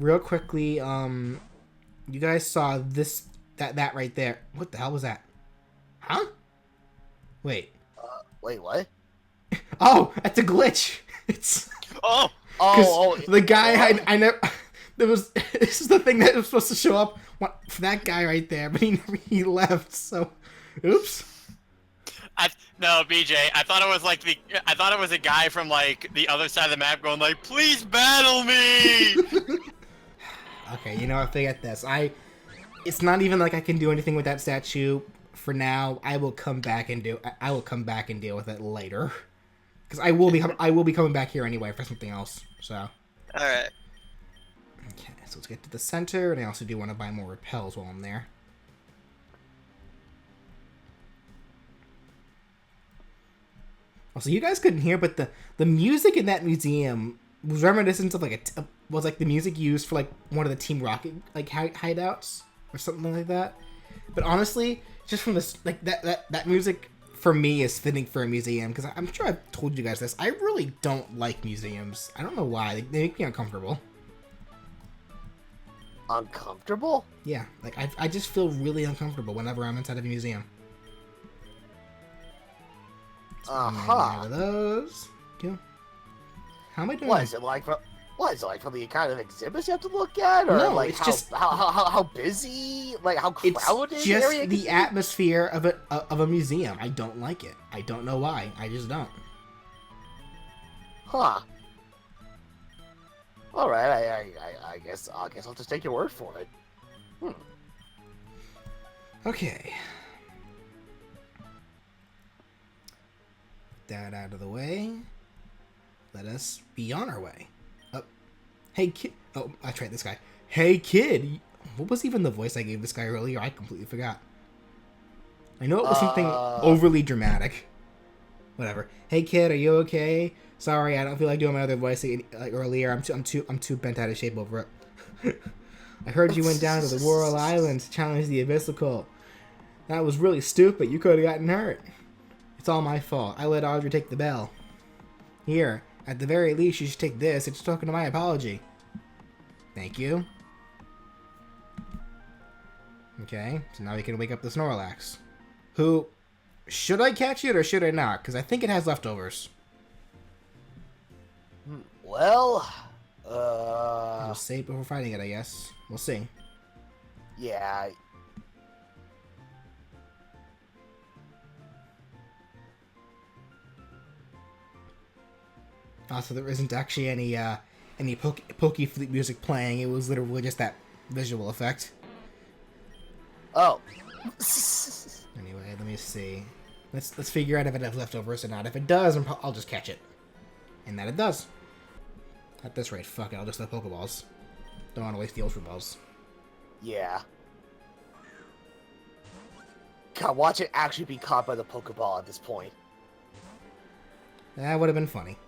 real quickly, you guys saw this, that right there. What the hell was that? Huh? Wait. Wait, what? Oh, that's a glitch. It's Oh! Oh, the guy I never. There was. This is the thing that was supposed to show up for that guy right there, but he left. So, oops. No, BJ. I thought it was a guy from like the other side of the map going like, "Please battle me." Okay, you know what? Forget this. It's not even like I can do anything with that statue for now. I will come back and I will come back and deal with it later, because I will be coming back here anyway for something else. So. All right. Okay, so let's get to the center, and I also do want to buy more repels while I'm there. Also, you guys couldn't hear, but the music in that museum was reminiscent of was like the music used for like one of the Team Rocket like hideouts or something like that. But honestly, just from this like that music for me is fitting for a museum, because I'm sure I've told you guys this. I really don't like museums. I don't know why. They make me uncomfortable. Uncomfortable? Yeah, like I just feel really uncomfortable whenever I'm inside of a museum. One of those. Cool. How am I doing? What is it like for the kind of exhibits you have to look at, or No, like it's how, just how busy, like how crowded? It's just area the atmosphere of a museum. I don't like it. I don't know why. I just don't. Huh. All right. I guess I'll just take your word for it. Okay. That out of the way. Let us be on our way. Oh, hey kid. Oh, I tried this guy. Hey kid. What was even the voice I gave this guy earlier? I completely forgot. I know it was something overly dramatic. Whatever. Hey kid, are you okay? Sorry, I don't feel like doing my other voice like earlier. I'm too bent out of shape over it. I heard you went down to the Whirl Island to challenge the Abyssical. That was really stupid. You could have gotten hurt. It's all my fault. I let Audrey take the bell. Here, at the very least, you should take this. It's a token of my apology. Thank you. Okay, so now we can wake up the Snorlax. Who... Should I catch it or should I not? Because I think it has leftovers. Well, We'll save before fighting it, I guess. We'll see. yeah. Also, there isn't actually any Poke Fleet music playing. It was literally just that visual effect. Oh. Anyway, let me see. Let's figure out if it has leftovers or not. If it does, I'll just catch it. And that it does. At this rate, fuck it. I'll just have Pokeballs. Don't want to waste the Ultra Balls. Yeah. God, watch it actually be caught by the Pokeball at this point. That would have been funny.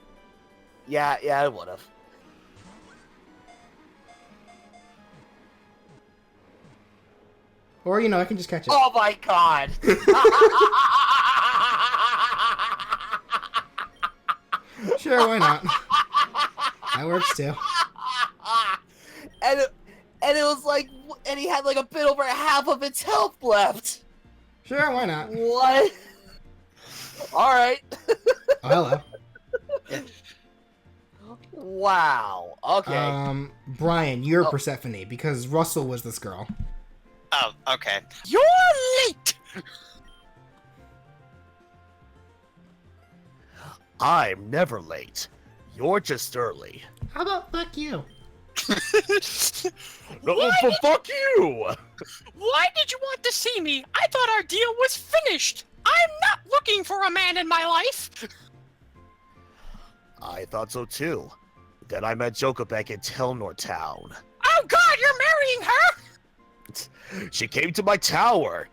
Yeah, it would have. Or, I can just catch it. Oh my god! Sure, why not? That works too. And it was like, and he had like a bit over half of its health left. Sure, why not? What? Alright. Oh, hello. Wow. Okay. Brian, you're Persephone, because Russell was this girl. Oh, okay. You're late! I'm never late. You're just early. How about fuck you? No, fuck you! Why did you want to see me? I thought our deal was finished. I'm not looking for a man in my life. I thought so too. Then I met Jokobek in Telnor Town. Oh god, you're marrying her? She came to my tower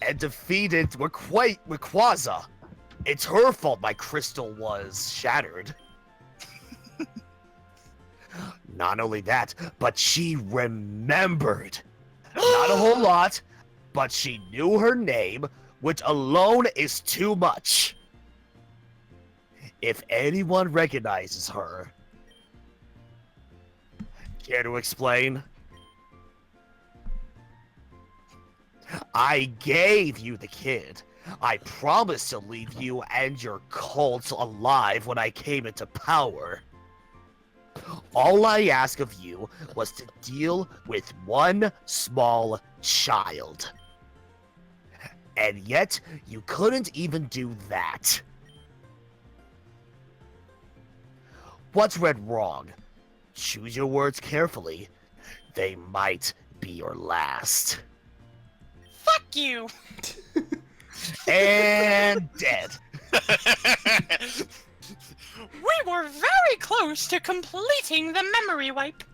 and defeated Rayquaza. It's her fault my crystal was shattered. Not only that, but she remembered. Not a whole lot, but she knew her name, which alone is too much. If anyone recognizes her, Care to explain? I gave you the kid. I promised to leave you and your cult alive when I came into power. All I ask of you was to deal with one small child. And yet, you couldn't even do that. What's went wrong? Choose your words carefully. They might be your last. Fuck you! And dead. We were very close to completing the memory wipe.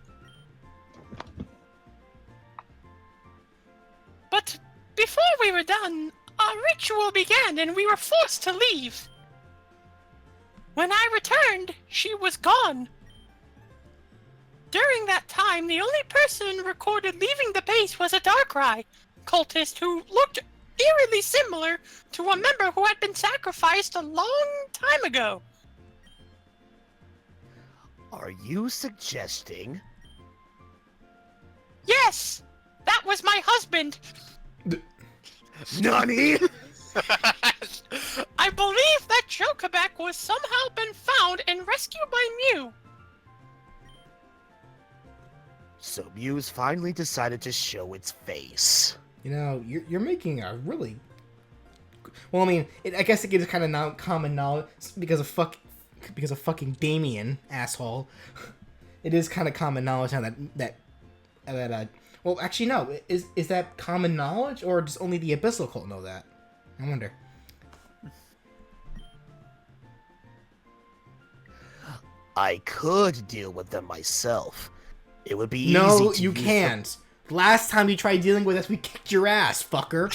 But before we were done, our ritual began and we were forced to leave. When I returned, she was gone. During that time, the only person recorded leaving the base was a Darkrai cultist who looked eerily similar to a member who had been sacrificed a long time ago. Are you suggesting? Yes! That was my husband! Nani? I believe that Chocobek was somehow been found and rescued by Mew. So Mew's finally decided to show its face. You know, you're making a really... Well, I mean, I guess it gives kind of common knowledge because of fucking Damien, asshole. It is kind of common knowledge now that well, actually, no. Is that common knowledge, or does only the Abyssal Cult know that? I wonder. I could deal with them myself. It would be easy No, to you use can't. Last time you tried dealing with us, we kicked your ass, fucker.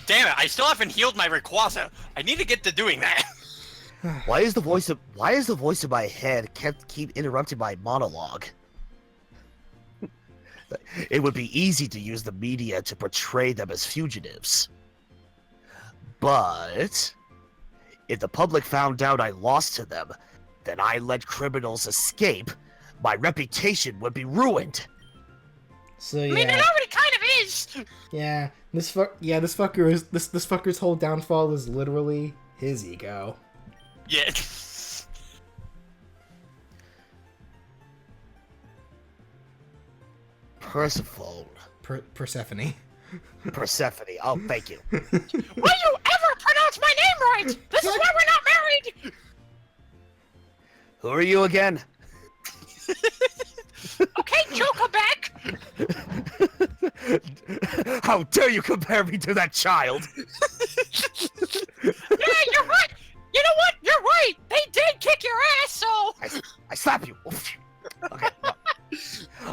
Damn it! I still haven't healed my Rayquaza. I need to get to doing that. Why is the voice in my head keep interrupting my monologue? It would be easy to use the media to portray them as fugitives. But if the public found out I lost to them, then I let criminals escape, my reputation would be ruined. So yeah. I mean, it already kind of is! Yeah, this fucker's whole downfall is literally his ego. Yeah. Persephone. Persephone. Persephone. Oh, thank you. Will you ever pronounce my name right? This is why we're not married! Who are you again? Okay, Chocobek! How dare you compare me to that child? Yeah, you're right! You know what? You're right! They did kick your ass, so... I slap you. Okay. Well,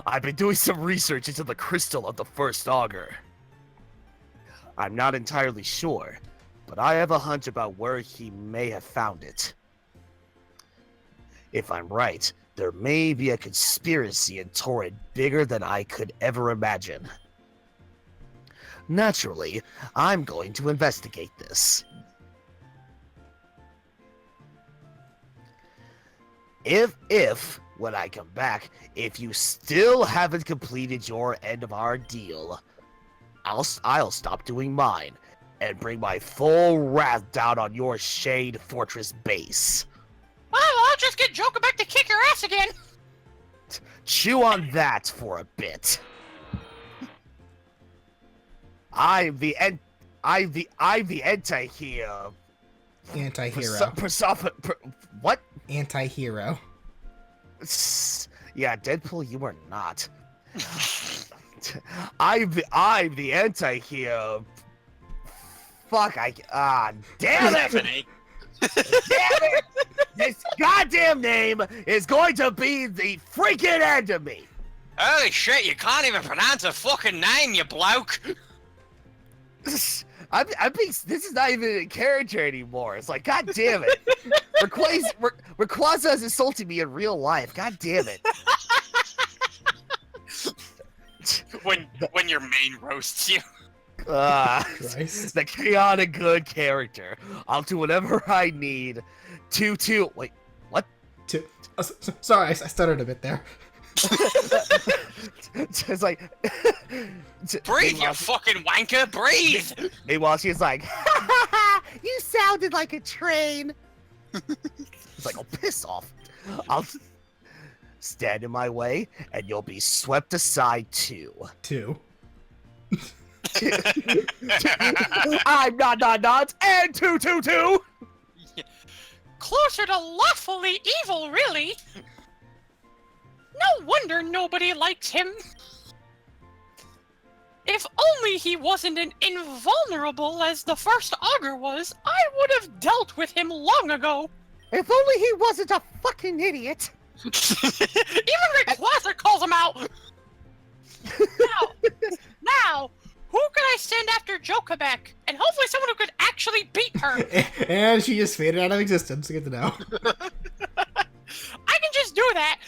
I've been doing some research into the crystal of the first augur. I'm not entirely sure, but I have a hunch about where he may have found it. If I'm right, there may be a conspiracy in Torrid bigger than I could ever imagine. Naturally, I'm going to investigate this. If, when I come back, if you still haven't completed your end of our deal, I'll stop doing mine, and bring my full wrath down on your Shade Fortress base. Well, I'll just get Chocobek to kick your ass again! Chew on that for a bit. I'm the anti-hero. Anti-hero. What? Anti-hero. Yeah, Deadpool, you are not. I'm the anti-hero. Fuck, damn it! Stephanie. Damn it! This goddamn name is going to be the freaking end of me! Holy shit, you can't even pronounce a fucking name, you bloke! This is not even a character anymore. It's like, god damn it. Rayquaza is insulting me in real life. God damn it. when your main roasts you. Christ. The chaotic good character. I'll do whatever I need to wait, what? Two. Oh, sorry, I stuttered a bit there. Just like... Breathe, you fucking wanker, breathe! Meanwhile, she's like, you sounded like a train. It's like, oh, piss off. I'll stand in my way, and you'll be swept aside, too. Two. I'm not, and two. Closer to lawfully evil, really. No wonder nobody likes him. If only he wasn't as invulnerable as the first augur was, I would have dealt with him long ago. If only he wasn't a fucking idiot. Even Rayquaza calls him out. Now, who can I send after Jokabek? And hopefully someone who could actually beat her. And she just faded out of existence. Good to know. I can just do that.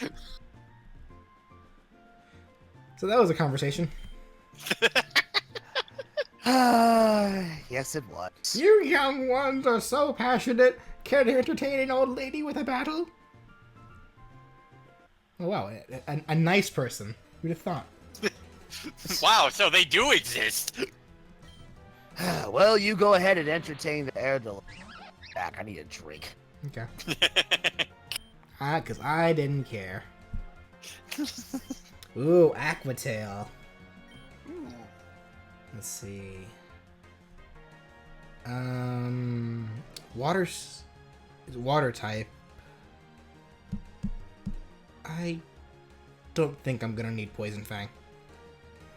So that was a conversation. Yes, it was. You young ones are so passionate. Care to entertain an old lady with a battle? Oh wow, a nice person. Who'd have thought? Wow, so they do exist. Well, you go ahead and entertain the air back. I need a drink. Okay. Cause I didn't care. Ooh, Aquatail. Let's see. Water type. I don't think I'm gonna need Poison Fang.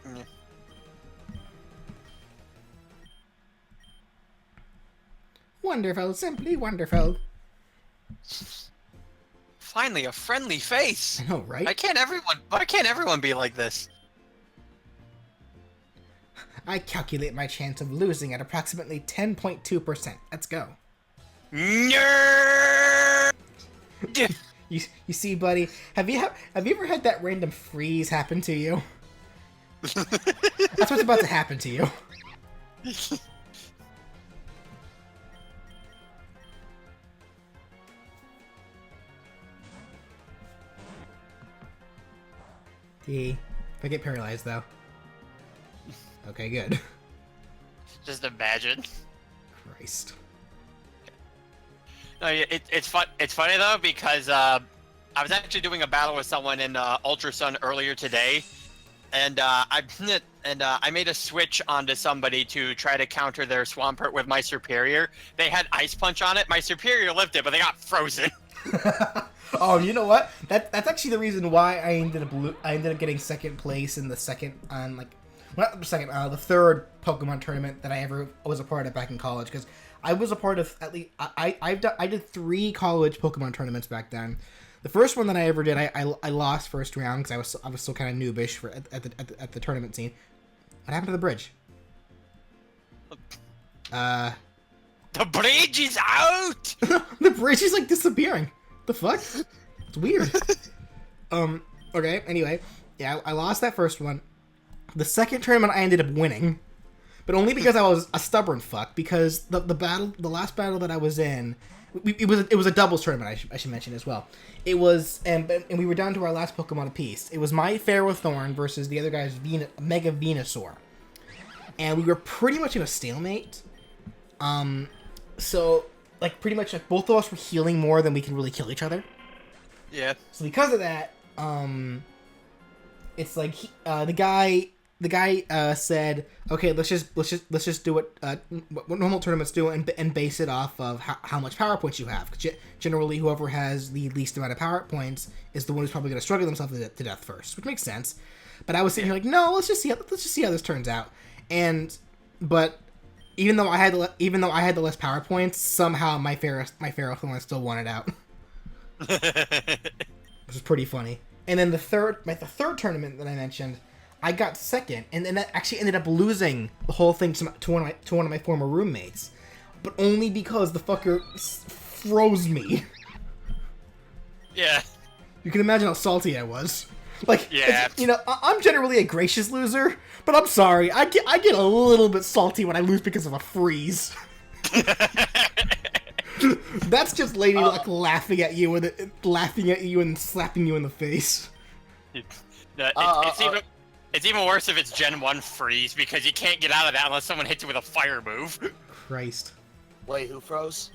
Yeah. Wonderful, simply wonderful. Finally, a friendly face. I know, right? Why can't everyone be like this? I calculate my chance of losing at approximately 10.2%. Let's go. Nerd! You see, buddy, have you ever had that random freeze happen to you? That's what's about to happen to you. If I get paralyzed, though. Okay, good. Just imagine. Christ. No, it's fun. It's funny though because I was actually doing a battle with someone in Ultra Sun earlier today, and I made a switch onto somebody to try to counter their Swampert with my Superior. They had Ice Punch on it. My Superior lived it, but they got frozen. Oh, you know what? That's actually the reason why I ended up getting second place in the the third Pokemon tournament that I ever was a part of back in college, because I was a part of at least I did 3 college Pokemon tournaments back then. The first one that I ever did, I lost first round because I was still kind of noobish at the tournament scene. What happened to the bridge? The bridge is out. The bridge is like disappearing. The fuck? It's weird. Okay. Anyway, yeah, I lost that first one. The second tournament I ended up winning, but only because I was a stubborn fuck. Because the last battle that I was in, it was a doubles tournament. I should mention as well. It was and we were down to our last Pokemon apiece. It was my Ferrothorn versus the other guy's Mega Venusaur, and we were pretty much in a stalemate. So like pretty much like both of us were healing more than we can really kill each other. Yeah. So because of that, it's like the guy said, okay, let's just do what normal tournaments do and base it off of how much power points you have. Generally, whoever has the least amount of power points is the one who's probably going to struggle themselves to death first, which makes sense. But I was sitting here like, no, let's just see how this turns out. But even though I had the less power points, somehow my Ferrothorn still won it out. Which is pretty funny. And then the third tournament that I mentioned, I got second, and then that actually ended up losing the whole thing to one of my former roommates, but only because the fucker froze me. Yeah. You can imagine how salty I was. Like, yeah. You know, I'm generally a gracious loser, but I'm sorry, I get a little bit salty when I lose because of a freeze. That's just Lady Luck laughing at you and slapping you in the face. It's even worse if it's Gen 1 freeze because you can't get out of that unless someone hits you with a fire move. Christ. Wait, who froze?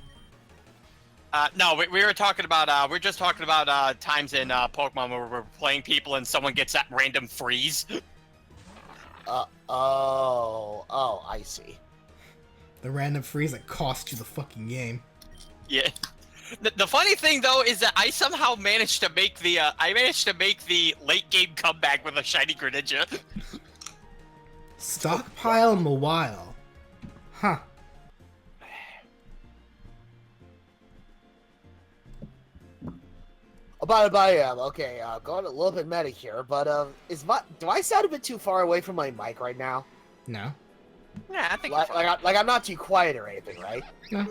No, we were talking about we're just talking about times in Pokemon where we're playing people and someone gets that random freeze. Oh, I see. Uh, The random freeze that cost you the fucking game. Yeah. The funny thing though is that I somehow managed to make the late game comeback with a shiny Greninja. Stockpile Mawile. Huh. Okay, going a little bit meta here, but do I sound a bit too far away from my mic right now? No. Yeah, I think Like I'm not too quiet or anything, right? nah.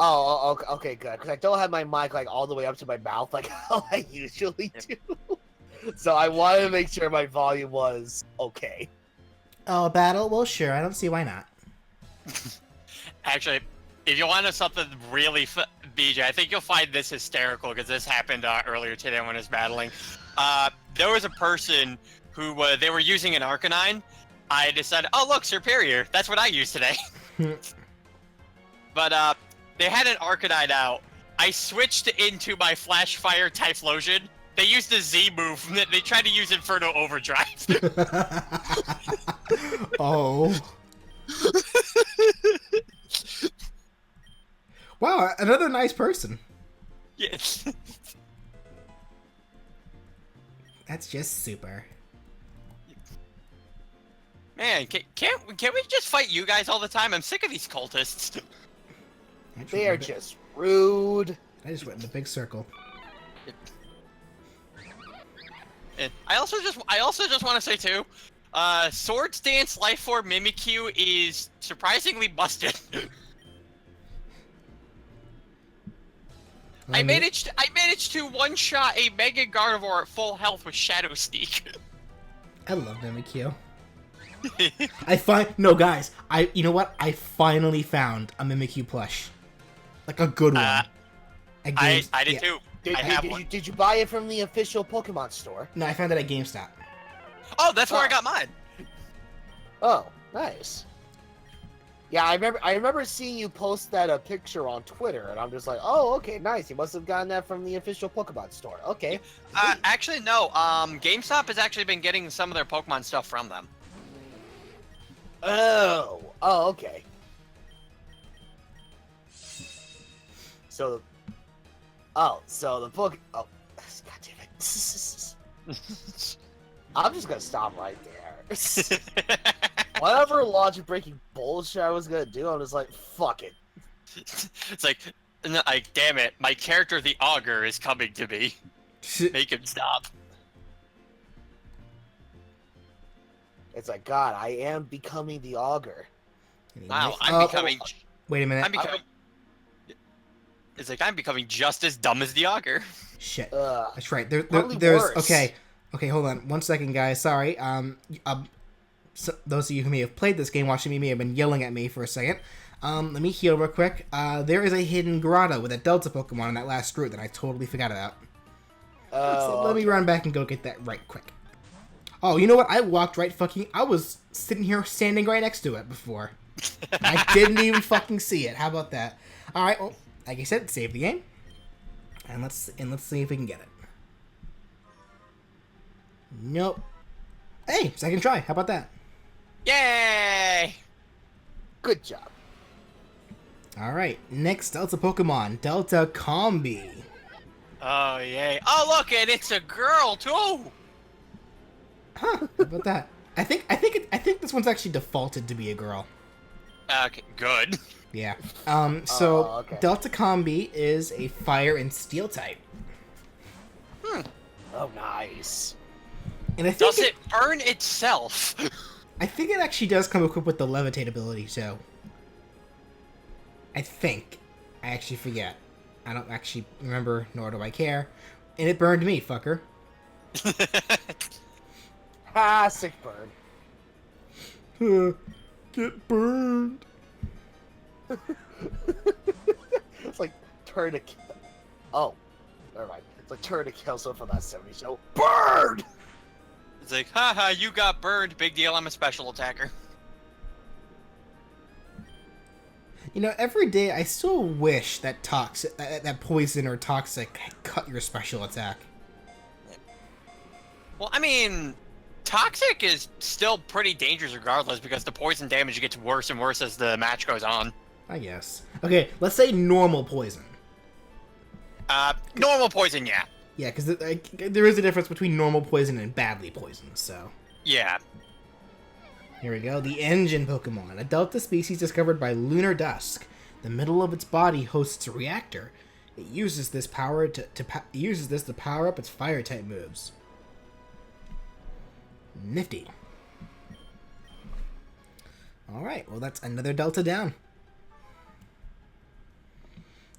Oh, okay, good. Because I don't have my mic like all the way up to my mouth like how I usually do. So I wanted to make sure my volume was okay. Oh, battle? Well, sure. I don't see why not. Actually, if you want to know something really BJ, I think you'll find this hysterical because this happened earlier today when I was battling. There was a person who they were using an Arcanine. I decided, oh look, Superior. That's what I use today. But they had an Arcanine out. I switched into my Flash Fire Typhlosion. They used the Z move. They tried to use Inferno Overdrive. Oh. Wow, another nice person. Yes. That's just super. Man, can't we just fight you guys all the time? I'm sick of these cultists. They are just rude. I just went in a big circle. And I also just want to say too, Swords Dance Life Form Mimikyu is surprisingly busted. I managed to one-shot a Mega Gardevoir at full health with Shadow Sneak. I love Mimikyu. Guys, you know what? I finally found a Mimikyu plush. Like a good one. I did too. Did you buy it from the official Pokemon store? No, I found it at GameStop. Oh, that's where I got mine. Oh, nice. Yeah, I remember seeing you post that picture on Twitter, and I'm just like, oh, okay, nice. You must have gotten that from the official Pokemon store. Okay. Actually, no. GameStop has actually been getting some of their Pokemon stuff from them. Oh, okay. So the book. Oh, god damn it! I'm just gonna stop right there. Whatever logic-breaking bullshit I was gonna do, I'm just like, fuck it. It's like, damn it! My character, the Augur, is coming to me. Make him stop. It's like, God, I am becoming the Augur. Wow, I'm becoming. Wait a minute. It's like I'm becoming just as dumb as the Augur. Shit. That's right. There's worse. Okay, hold on 1 second, guys. Sorry. So those of you who may have played this game watching me may have been yelling at me for a second. Let me heal real quick. There is a hidden grotto with a Delta Pokemon in that last route that I totally forgot about. So let me run back and go get that right quick. Oh, you know what? I was standing right next to it before. I didn't even fucking see it. How about that? All right. Well, like I said, save the game, and let's see if we can get it. Nope. Hey, second try. How about that? Yay! Good job. All right. Next Delta Pokemon, Delta Combi. Oh yay! Oh look, and it's a girl too. Huh? How about that? I think this one's actually defaulted to be a girl. Okay, good. Yeah. Okay. Delta Combi is a fire and steel type. Oh, nice. And I think Does it burn itself? I think it actually does come equipped with the levitate ability, so I think. I actually forget. I don't actually remember, nor do I care. And it burned me, fucker. Ha, sick burn. Get burned. turn to kill. Oh, never mind. It's like turn to kill someone from that 70s show. Burn! It's like, haha, you got burned. Big deal. I'm a special attacker. You know, every day I still wish that that poison or toxic cut your special attack. Well, I mean, toxic is still pretty dangerous regardless because the poison damage gets worse and worse as the match goes on. I guess. Okay, let's say normal poison. Normal poison, yeah. Yeah, because there is a difference between normal poison and badly poisoned, so... Yeah. Here we go. The engine Pokemon. A Delta species discovered by Lunar Dusk. The middle of its body hosts a reactor. It uses this power to power up its fire-type moves. Nifty. Alright, well that's another Delta down.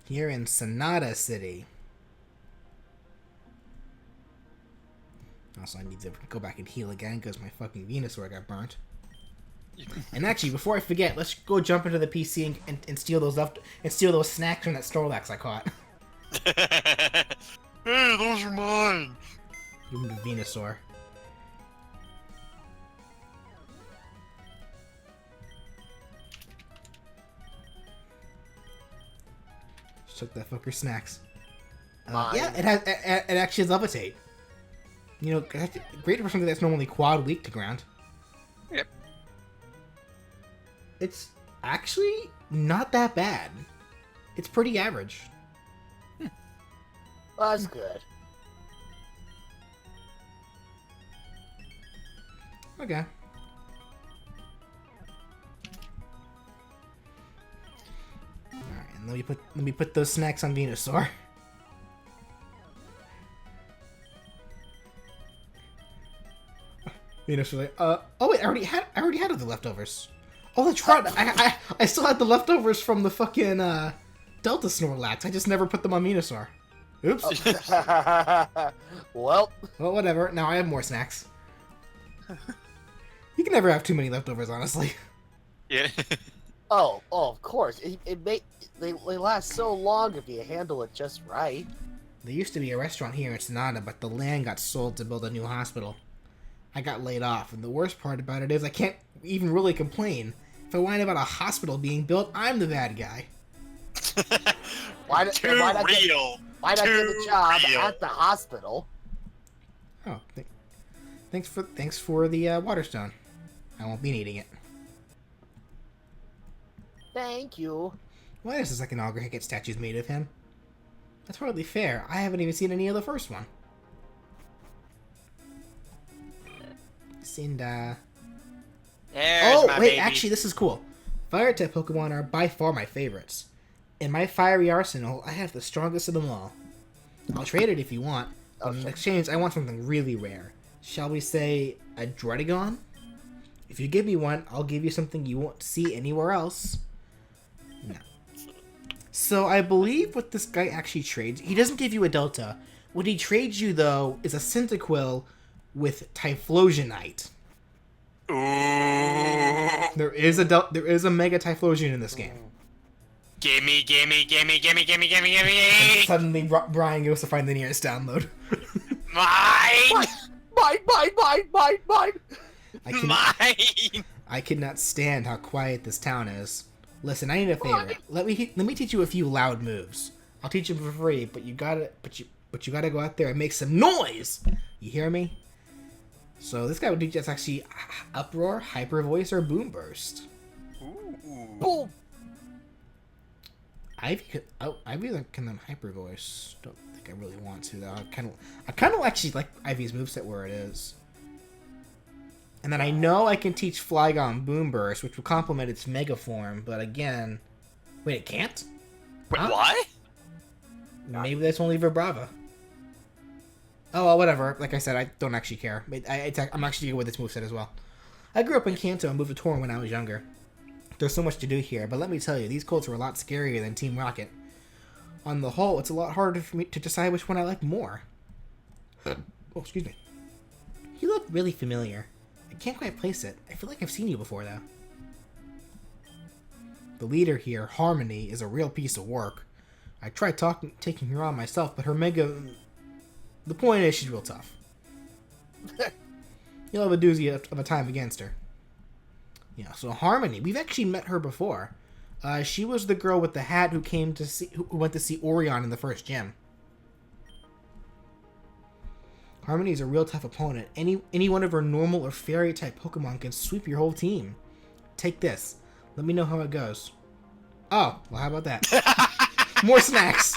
Here in Sonata City. Also, I need to go back and heal again because my fucking Venusaur got burnt. And actually, before I forget, let's go jump into the PC and steal those snacks from that Snorlax I caught. Hey, those are mine. Give him the Venusaur. Just took that fucker's snacks. Yeah, it actually has levitate. You know, great for something that's normally quad weak to ground. Yep. It's actually not that bad. It's pretty average. Well, that's good. Okay. Alright, and let me put those snacks on Venusaur. Venusaur like, oh wait, I already had the leftovers. Oh, that's right. I still had the leftovers from the fucking Delta Snorlax. I just never put them on Venusaur. Oops. Well, whatever. Now I have more snacks. You can never have too many leftovers, honestly. Yeah. oh, of course. They last so long if you handle it just right. There used to be a restaurant here in Sonata, but the land got sold to build a new hospital. I got laid off, and the worst part about it is I can't even really complain. If I whine about a hospital being built, I'm the bad guy. Why not get a job real. at the hospital? Oh, thanks for the Waterstone. I won't be needing it. Thank you. Why does the second Augur get statues made of him? That's hardly fair. I haven't even seen any of the first one. Cinda. There's my wait, baby. actually, this is cool. Fire-type Pokemon are by far my favorites. In my fiery arsenal, I have the strongest of them all. I'll trade it if you want, but in exchange, I want something really rare. Shall we say a Dredagon? If you give me one, I'll give you something you won't see anywhere else. No. So I believe what this guy actually trades, he doesn't give you a Delta. What he trades you, though, is a Cyndaquil with Typhlosionite. Ooh. There is a Mega Typhlosion in this game. Gimme. Suddenly, Brian goes to find the nearest download. Mine! Mine! I cannot stand how quiet this town is. Listen, I need a favor. Let me teach you a few loud moves. I'll teach them for free, but you gotta go out there and make some noise. You hear me? So this guy would teach us actually Uproar, Hyper Voice, or Boom Burst. Ooh. Boom! Ivy can learn Hyper Voice. Don't think I really want to though. I kind of actually like Ivy's moveset where it is. And then I know I can teach Flygon Boom Burst, which will complement its Mega form. But again, wait, it can't? Wait, Huh? what? Maybe that's only Vibrava. Oh, well, whatever. Like I said, I don't actually care. I'm actually good with this moveset as well. I grew up in Kanto and moved to Torn when I was younger. There's so much to do here, but let me tell you, these Colts are a lot scarier than Team Rocket. On the whole, it's a lot harder for me to decide which one I like more. Oh, excuse me. You look really familiar. I can't quite place it. I feel like I've seen you before, though. The leader here, Harmony, is a real piece of work. I tried taking her on myself, but her mega... The point is, she's real tough. You'll have a doozy of a time against her. Yeah, so Harmony, we've actually met her before. She was the girl with the hat who went to see Orion in the first gym. Harmony is a real tough opponent. Any one of her normal or fairy type Pokemon can sweep your whole team. Take this. Let me know how it goes. Oh, well, how about that? More snacks.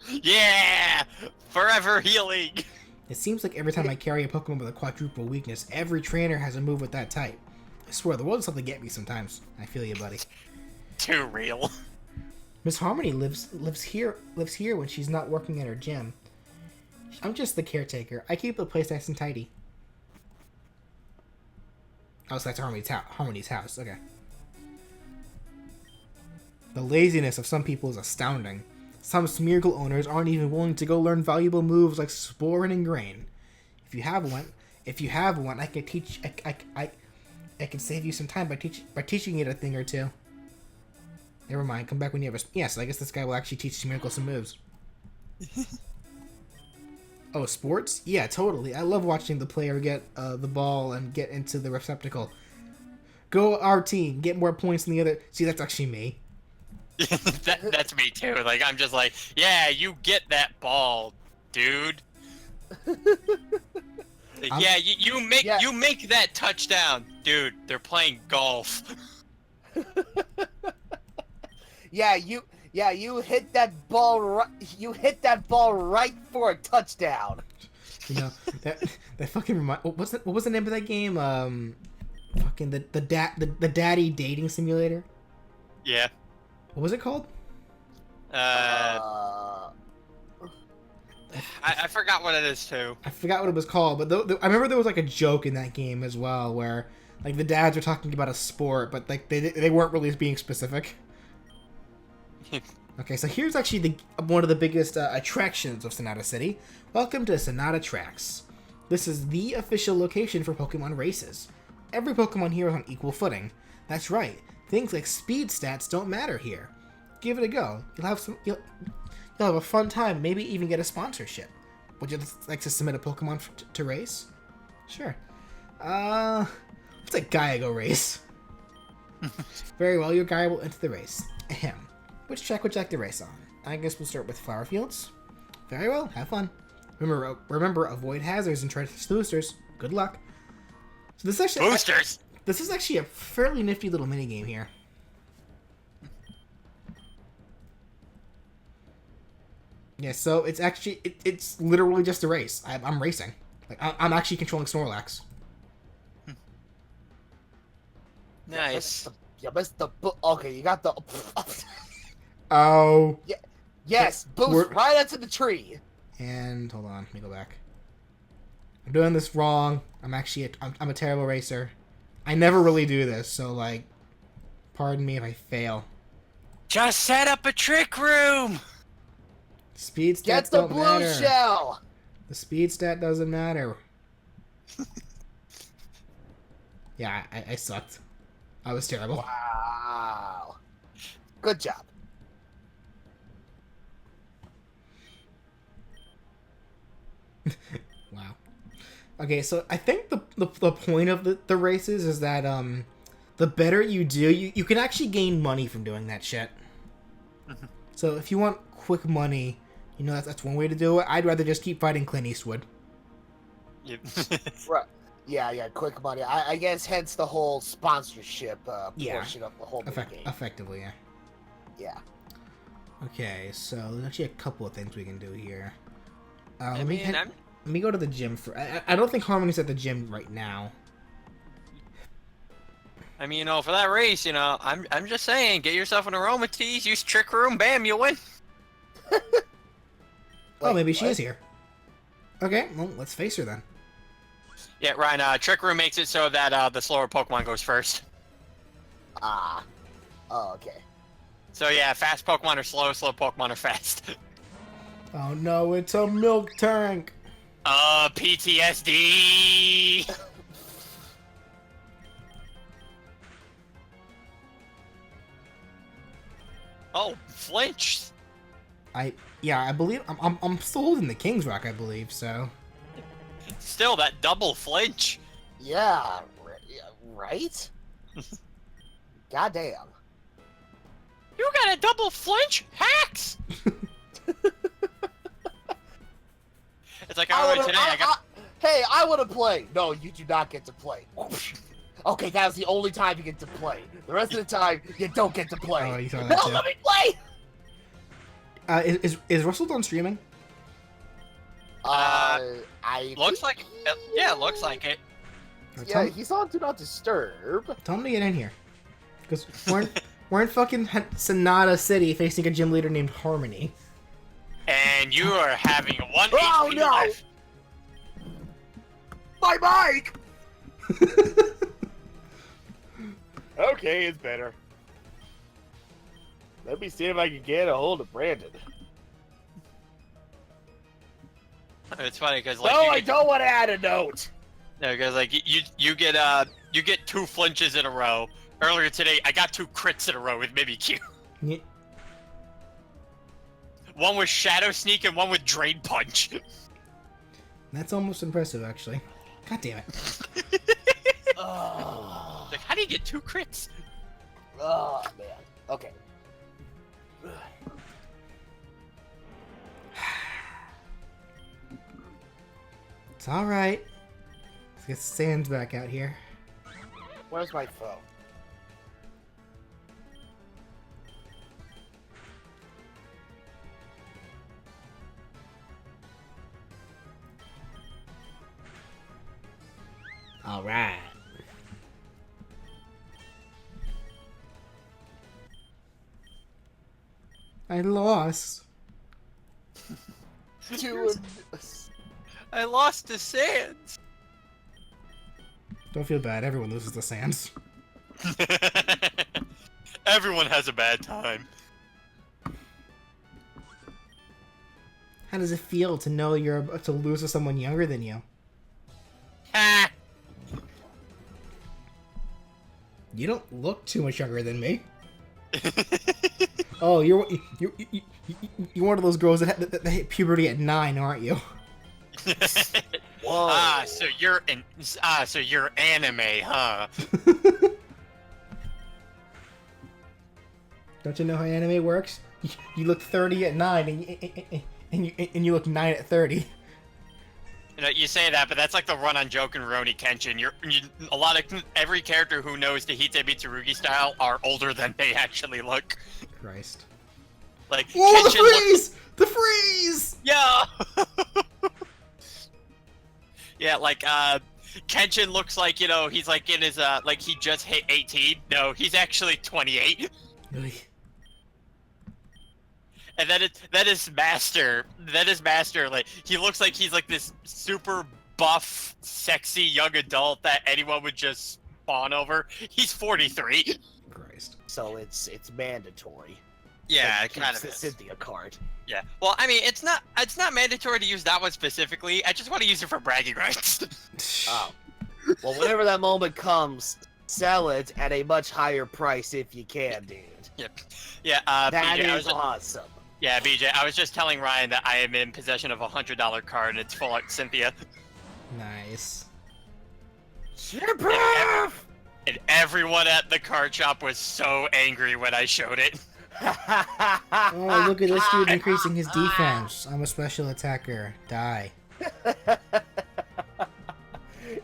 Yeah! Forever healing! It seems like every time I carry a Pokemon with a quadruple weakness, every trainer has a move with that type. I swear, the world is something to get me sometimes. I feel you, buddy. Too real. Miss Harmony lives here when she's not working at her gym. I'm just the caretaker. I keep the place nice and tidy. Oh, so that's Harmony's house. Okay. The laziness of some people is astounding. Some Smeargle owners aren't even willing to go learn valuable moves like Spore and Ingrain. If you have one, I can teach. I can save you some time by teaching it a thing or two. Never mind. Come back when you have a... Yes, I guess this guy will actually teach Smeargle some moves. Oh, sports? Yeah, totally. I love watching the player get the ball and get into the receptacle. Go our team. Get more points than the other... See, that's actually me. That's me too. Like, I'm just like, yeah, you get that ball, dude. Like, yeah, you make that touchdown, dude. They're playing golf. Yeah, you hit that ball right for a touchdown. You know, that fucking remind... What was the name of that game? Fucking the daddy dating simulator? Yeah. What was it called? I forgot what it is too. I forgot what it was called, but I remember there was like a joke in that game as well, where like the dads were talking about a sport, but like they weren't really being specific. Okay, so here's actually one of the biggest attractions of Sonata City. Welcome to Sonata Tracks. This is the official location for Pokemon races. Every Pokemon here is on equal footing. That's right. Things like speed stats don't matter here. Give it a go. You'll have a fun time, maybe even get a sponsorship. Would you like to submit a Pokemon to race? Sure. Let's let Gaia go race. Very well, your Gaia will enter the race. Ahem. Which track would you like to race on? I guess we'll start with Flower Fields. Very well, have fun. Remember, avoid hazards and try to touch the boosters. Good luck. So this is actually Boosters! This is actually a fairly nifty little minigame here. Yeah, so it's actually it's literally just a race. I'm racing. Like I'm actually controlling Snorlax. Nice. Yeah, but okay, you got the. Oh. Yeah. Yes, boost right onto the tree. And hold on, let me go back. I'm doing this wrong. I'm a terrible racer. I never really do this, so like, pardon me if I fail. Just set up a trick room! Speed stats Get the don't blue matter. shell. The speed stat doesn't matter. Yeah, I sucked. I was terrible. Wow. Good job. Wow. Okay, so I think the point of the races is that the better you do, you can actually gain money from doing that shit. So if you want quick money, you know that's one way to do it. I'd rather just keep fighting Clint Eastwood. Yep. Right. Yeah, quick money. I guess hence the whole sponsorship Yeah. portion of the whole game. Effectively, yeah. Yeah. Okay, so there's actually a couple of things we can do here. I Let me go to the gym for. I don't think Harmony's at the gym right now. I mean, for that race, I'm just saying, get yourself an aromatase, use Trick Room, bam, you win. Oh, maybe she what? is here. Okay, well, let's face her then. Yeah, Ryan, Trick Room makes it so that the slower Pokemon goes first. Ah. Oh, okay. So yeah, fast Pokemon are slow, slow Pokemon are fast. Oh no, it's a milk tank! PTSD! Oh, flinch! I believe I'm still holding the King's Rock, I believe. So. Still, that double flinch. Yeah, right? Goddamn. You got a double flinch? Hacks! It's like, alright, today I got... Hey, I want to play. No, you do not get to play. Okay, that was the only time you get to play. The rest of the time, you don't get to play. Oh, you saw that No, too. let me play! Is Russell done streaming? I Looks think- like... Yeah, looks like it. Yeah, he's on Do Not Disturb. Tell him to get in here. Because we're in fucking Sonata City facing a gym leader named Harmony. And you are having one Oh, HP no! life. My mic! Okay, it's better. Let me see if I can get a hold of Brandon. It's funny because like No, you I get, don't want to add a note. no, because like you get 2 flinches in a row. Earlier today, I got 2 crits in a row with Mimikyu. Yeah. One with Shadow Sneak and one with Drain Punch. That's almost impressive, actually. God damn it. Oh, Like, how do you get 2 crits? oh man. Okay. It's alright. Let's get Sans back out here. Where's my phone? Alright. I lost. I lost to Sans. Don't feel bad, everyone loses to Sans. Everyone has a bad time. How does it feel to know you're about to lose to someone younger than you? Ha! You don't look too much younger than me. Oh, you're one of those girls that hit puberty at 9, aren't you? Whoa. So you're anime, huh? Don't you know how anime works? You look 30 at 9, and you look 9 at 30. You know, you say that, but that's like the run on Joken Rurouni Kenshin. Every character who knows the Hite Mitsurugi style are older than they actually look. Christ. Like Whoa, the Kenshin looks- freeze! The freeze! Yeah. Yeah, like Kenshin looks like, he's like in his like he just hit 18. No, he's actually 28. Really? And that is Master. Like he looks like he's like this super buff, sexy young adult that anyone would just fawn over. He's 43. Christ. So it's mandatory. Yeah, So it kind keeps of the is. Cynthia card. Yeah. Well, I mean, it's not mandatory to use that one specifically. I just want to use it for bragging rights. Oh. Well, whenever that moment comes, sell it at a much higher price if you can, dude. Yep. Yeah. That BJ, is awesome. Yeah, BJ, I was just telling Ryan that I am in possession of a $100 card and it's full of Cynthia. Nice. Shipper! And everyone at the card shop was so angry when I showed it. Oh, look at this dude increasing his defense. I'm a special attacker. Die.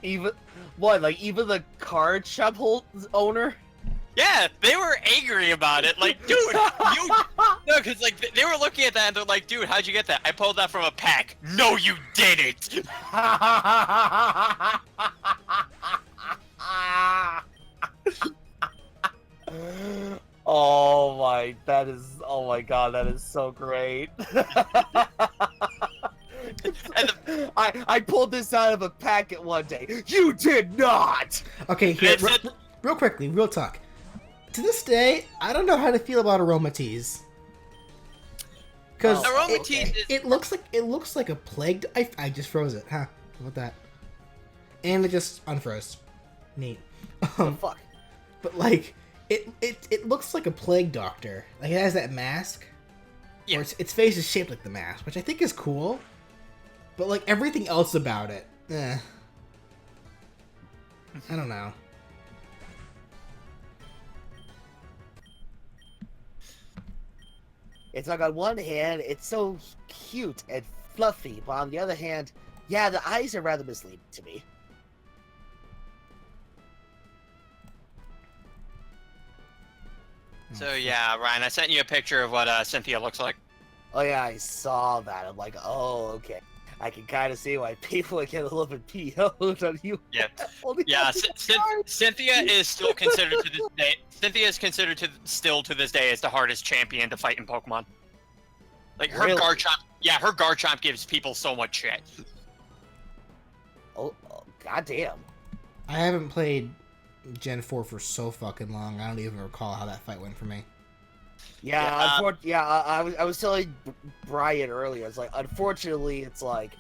Even the card shop owner? Yeah, they were angry about it. Like, dude, no, because like they were looking at that and they're like, dude, how'd you get that? I pulled that from a pack. No, you didn't. Oh my god, that is so great. And I pulled this out of a packet one day. You did not! Okay, here, It's a- real quickly, real talk. To this day, I don't know how to feel about aromateas. Because Oh, Aromatisse is it looks like a plague. I just froze it. Huh? How about that? And it just unfroze. Neat. Fuck. But like, it looks like a plague doctor. Like it has that mask. Yeah. Or its face is shaped like the mask, which I think is cool. But like everything else about it, I don't know. It's like on one hand, it's so cute and fluffy, but on the other hand, yeah, the eyes are rather misleading to me. So yeah, Ryan, I sent you a picture of what Cynthia looks like. Oh yeah, I saw that. I'm like, oh, okay. I can kind of see why people would get a little bit PO'd on you. Yeah, yeah. Cynthia is still considered to this day. Cynthia is considered still to this day as the hardest champion to fight in Pokemon. Like her Really? Garchomp, yeah, her Garchomp gives people so much shit. Oh, goddamn. I haven't played Gen 4 for so fucking long. I don't even recall how that fight went for me. Yeah, I was telling Brian earlier. It's like, unfortunately, it's like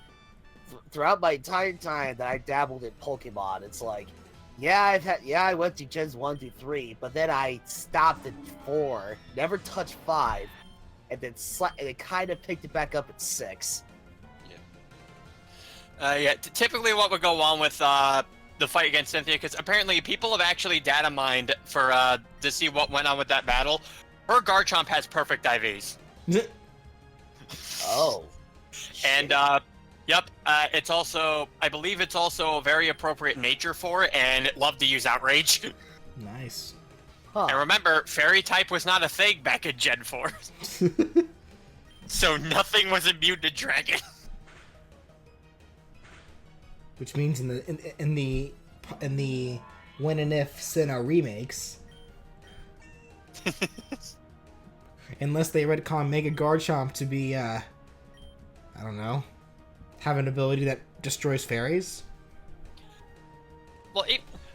throughout my entire time that I dabbled in Pokemon, it's like, I went to Gens 1 through 3, but then I stopped at 4, never touched 5, and then it kind of picked it back up at 6. Typically what would go on with the fight against Cynthia, because apparently people have actually data mined for to see what went on with that battle. Her Garchomp has perfect IVs. Oh. And it's also, I believe it's also a very appropriate nature for it, and it loved to use Outrage. Nice. Huh. And remember, Fairy type was not a thing back in Gen 4. So nothing was immune to Dragon. Which means in the When and If Sinnoh remakes, unless they retcon Mega Garchomp to be I don't know, have an ability that destroys fairies. Well,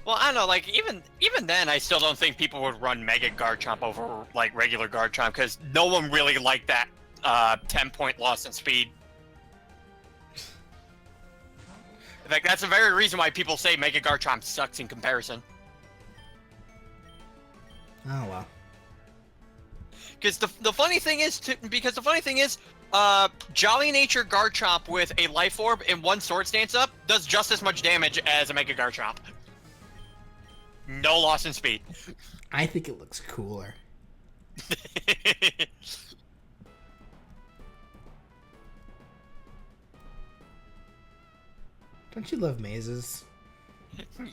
I don't know. Like even then, I still don't think people would run Mega Garchomp over like regular Garchomp because no one really liked that 10-point loss in speed. In fact, that's the very reason why people say Mega Garchomp sucks in comparison. Oh well. Because the funny thing is, Jolly Nature Garchomp with a Life Orb and one Sword Stance up does just as much damage as a Mega Garchomp. No loss in speed. I think it looks cooler. Don't you love mazes?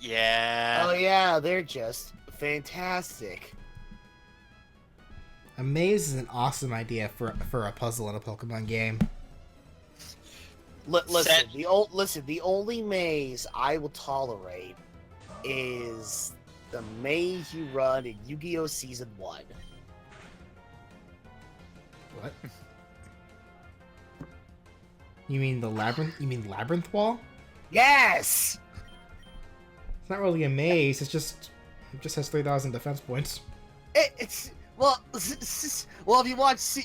Yeah. Oh yeah, they're just fantastic. A maze is an awesome idea for a puzzle in a Pokemon game. Listen, the only maze I will tolerate is the maze you run in Yu-Gi-Oh! Season 1. What? You mean the labyrinth? You mean Labyrinth Wall? Yes! It's not really a maze. It just has 3,000 defense points. It's if you watch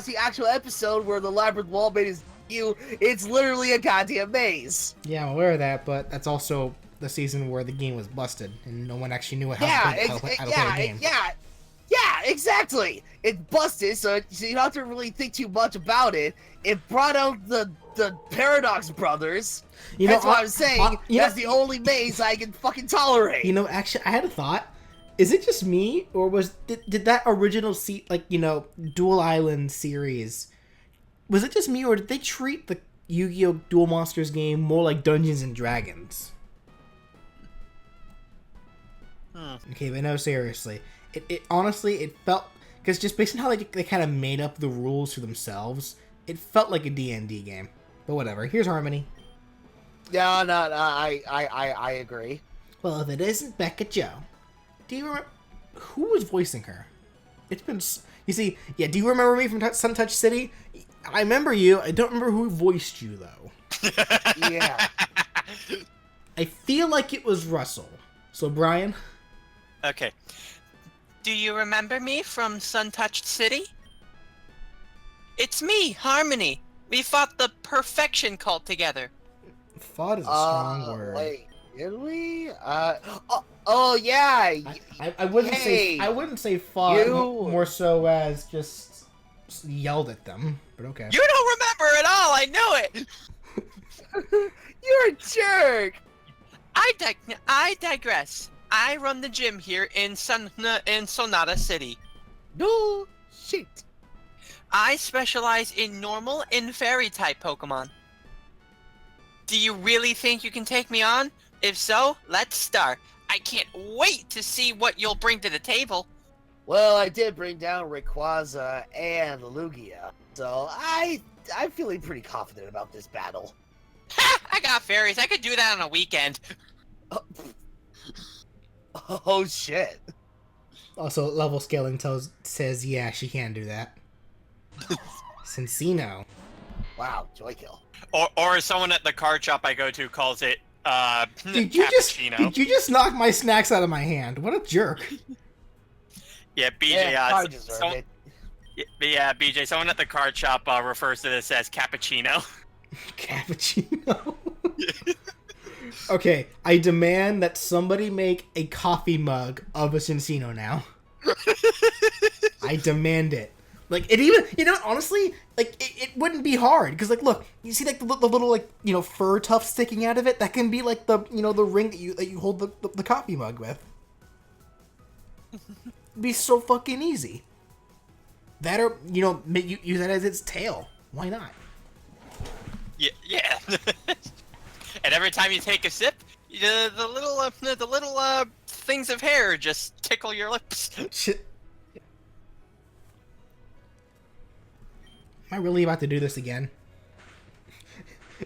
the actual episode where the Labyrinth Wall made his debut, it's literally a goddamn maze. Yeah, I'm aware of that, but that's also the season where the game was busted and no one actually knew how to play the game. Yeah, exactly. It busted, so you don't have to really think too much about it. It brought out the Paradox Brothers. That's what I'm saying. That's the only maze I can fucking tolerate. You know, actually, I had a thought. Is it just me, or did that original Dual Island series? Was it just me, or did they treat the Yu-Gi-Oh! Duel Monsters game more like Dungeons and Dragons? Okay, but no, seriously. It honestly, it felt, because just based on how they kind of made up the rules for themselves, it felt like a D&D game. But whatever. Here's Harmony. No, I agree. Well, if it isn't Becca Joe, do you remember who was voicing her? It's been, you see, yeah. Do you remember me from Suntouch City? I remember you. I don't remember who voiced you though. Yeah. I feel like it was Russell. So Brian. Okay. Do you remember me from Sun-Touched City? It's me, Harmony. We fought the Perfection Cult together. Fought is a strong word. Wait, did we? Oh yeah. I wouldn't say fought. More so as just yelled at them, but okay. You don't remember at all. I knew it. You're a jerk. I digress. I run the gym here in Sonata City. No shit. I specialize in normal and fairy type Pokemon. Do you really think you can take me on? If so, let's start. I can't wait to see what you'll bring to the table. Well, I did bring down Rayquaza and Lugia, so I'm feeling pretty confident about this battle. Ha! I got fairies. I could do that on a weekend. Oh shit. Also, level scaling says, yeah, she can do that. Cincino. Wow, joy kill. Or someone at the card shop I go to calls it Did you cappuccino. just knock my snacks out of my hand? What a jerk. Yeah, BJ. I deserve it. Yeah, BJ. Someone at the card shop refers to this as cappuccino. Cappuccino. Okay, I demand that somebody make a coffee mug of a Cincino now. I demand it. Like, it even, honestly, like, it wouldn't be hard, because, like, look, you see, like, the little, like, fur tuft sticking out of it? That can be, like, the, the ring that you hold the coffee mug with. It'd be so fucking easy. That or, use that as its tail. Why not? Yeah. And every time you take a sip, the little things of hair just tickle your lips. Shit. Am I really about to do this again?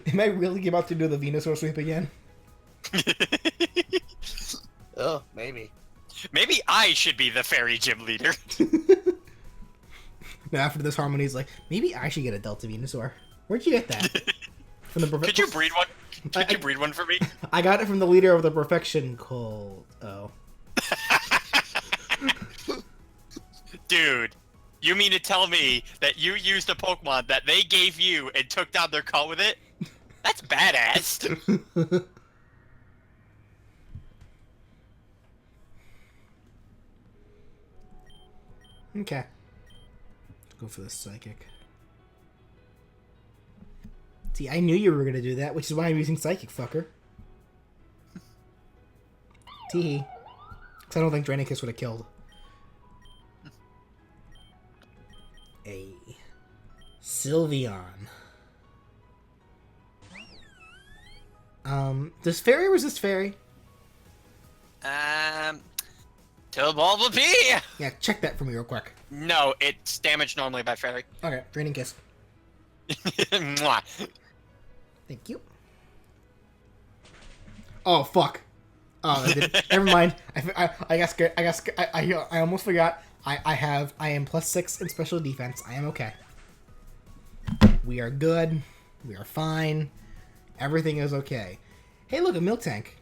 Am I really about to do the Venusaur sweep again? Oh, maybe. Maybe I should be the fairy gym leader. Now after this, Harmony's like, maybe I should get a Delta Venusaur. Where'd you get that? From the Could you breed one? Could you breed one for me? I got it from the leader of the Perfection Cult. Oh. Dude, you mean to tell me that you used a Pokemon that they gave you and took down their cult with it? That's badass. Okay. Let's go for the Psychic. See, I knew you were gonna do that, which is why I'm using Psychic, fucker. Teehee. Because I don't think Draenicus would have killed. A Sylveon. Does Fairy resist Fairy? To Bulbapedia! Yeah, check that for me real quick. No, it's damaged normally by fairy. Okay, Draining Kiss. Mwah. Thank you. Oh fuck. Oh, never mind. I got scared. I almost forgot. I am +6 in special defense. I am okay. We are good. We are fine. Everything is okay. Hey, look, a milk tank.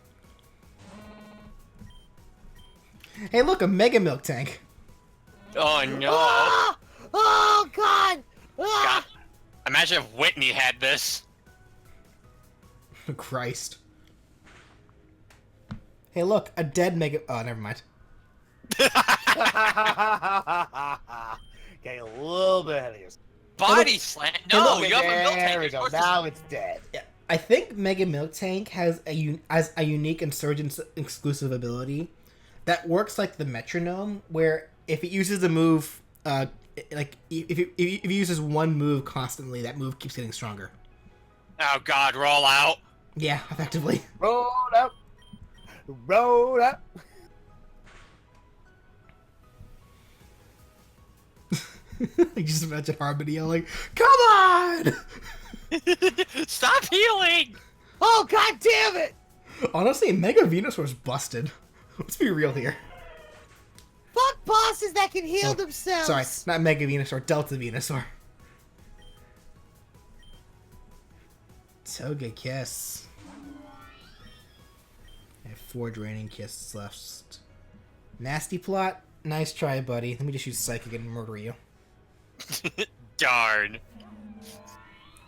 Hey, look, a mega milk tank. Oh no! Ah! Oh god! God. Imagine if Whitney had this. Christ. Hey, look, a dead mega. Oh, never mind. Okay, a little bit ahead of yourself. Body slam? No, Look, you have a milk there tank. we Of go. course Now it's dead. Yeah, I think Mega Milk Tank has a unique Insurgence exclusive ability that works like the metronome, where if it uses a move, like if it uses one move constantly, that move keeps getting stronger. Oh god, roll out. Yeah, effectively. Roll up. Roll up. I just imagine Harmony yelling, "Come on!" Stop healing! Oh god damn it! Honestly, Mega Venusaur's busted. Let's be real here. Fuck bosses that can heal themselves. Sorry, not Mega Venusaur, Delta Venusaur. Togekiss. I have 4 Draining Kisses left. Nasty Plot. Nice try, buddy. Let me just use Psychic and murder you. Darn.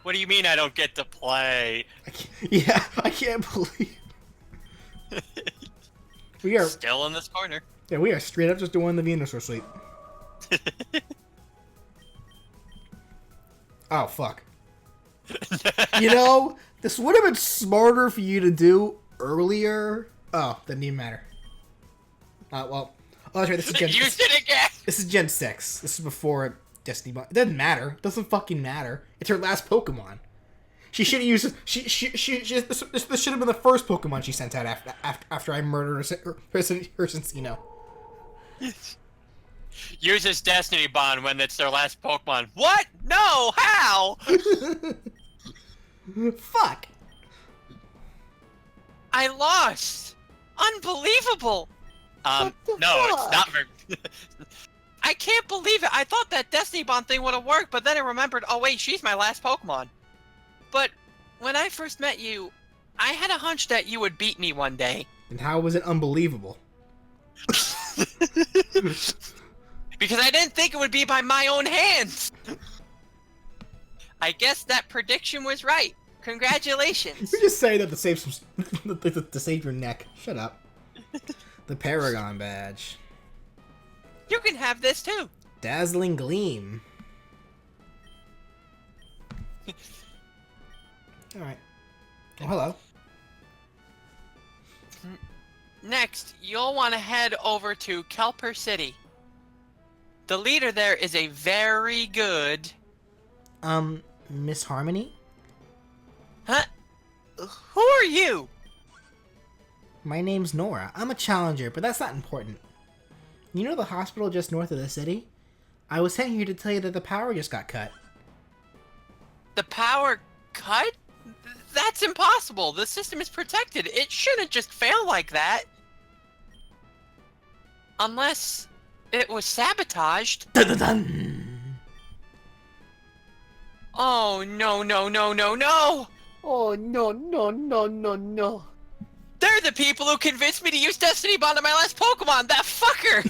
What do you mean I don't get to play? I can't believe. We are Still in this corner. we are straight up just doing the Venusaur sweep. Oh, fuck. You know, this would have been smarter for you to do earlier. Oh, didn't even matter. Well. Oh, that's right, this is Gen... Used it again! This is Gen 6. This is before Destiny Bond. It doesn't matter. It doesn't fucking matter. It's her last Pokemon. She should have used... this should have been the first Pokemon she sent out after I murdered her Cincino. Uses Destiny Bond when it's their last Pokemon. What? No! How? Fuck. I lost! Unbelievable! No, it's not very... I can't believe it! I thought that Destiny Bond thing would have worked, but then I remembered, oh wait, she's my last Pokemon. But when I first met you, I had a hunch that you would beat me one day. And how was it unbelievable? Because I didn't think it would be by my own hands! I guess that prediction was right. Congratulations. You just say that to save some... to save your neck. Shut up. The Paragon Badge. You can have this too. Dazzling Gleam. Alright. Oh, hello. Next, you'll want to head over to Kelper City. The leader there is a very good... Miss Harmony? Huh? Who are you? My name's Nora. I'm a challenger, but that's not important. You know the hospital just north of the city? I was sent here to tell you that the power just got cut. The power cut? That's impossible. The system is protected. It shouldn't just fail like that. Unless it was sabotaged. Dun dun dun! Oh, no, no, no, no, no! Oh, no, no, no, no, no. They're the people who convinced me to use Destiny Bond on my last Pokemon! That fucker!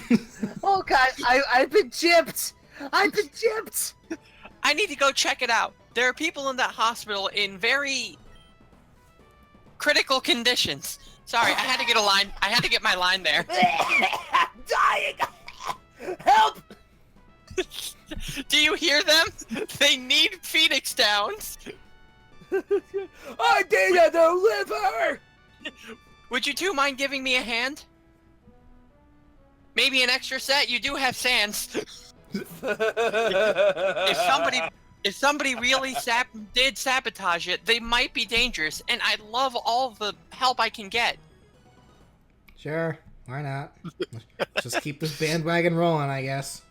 Oh, God, I've been gypped! I've been gypped! I need to go check it out. There are people in that hospital in very critical conditions. Sorry, I had to get a line. I had to get my line there. I'm dying! Help! Do you hear them? They need Phoenix Downs. I need a new liver! Would you two mind giving me a hand? Maybe an extra set? You do have sands. If somebody really did sabotage it, they might be dangerous, and I'd love all the help I can get. Sure, why not? Let's just keep this bandwagon rolling, I guess.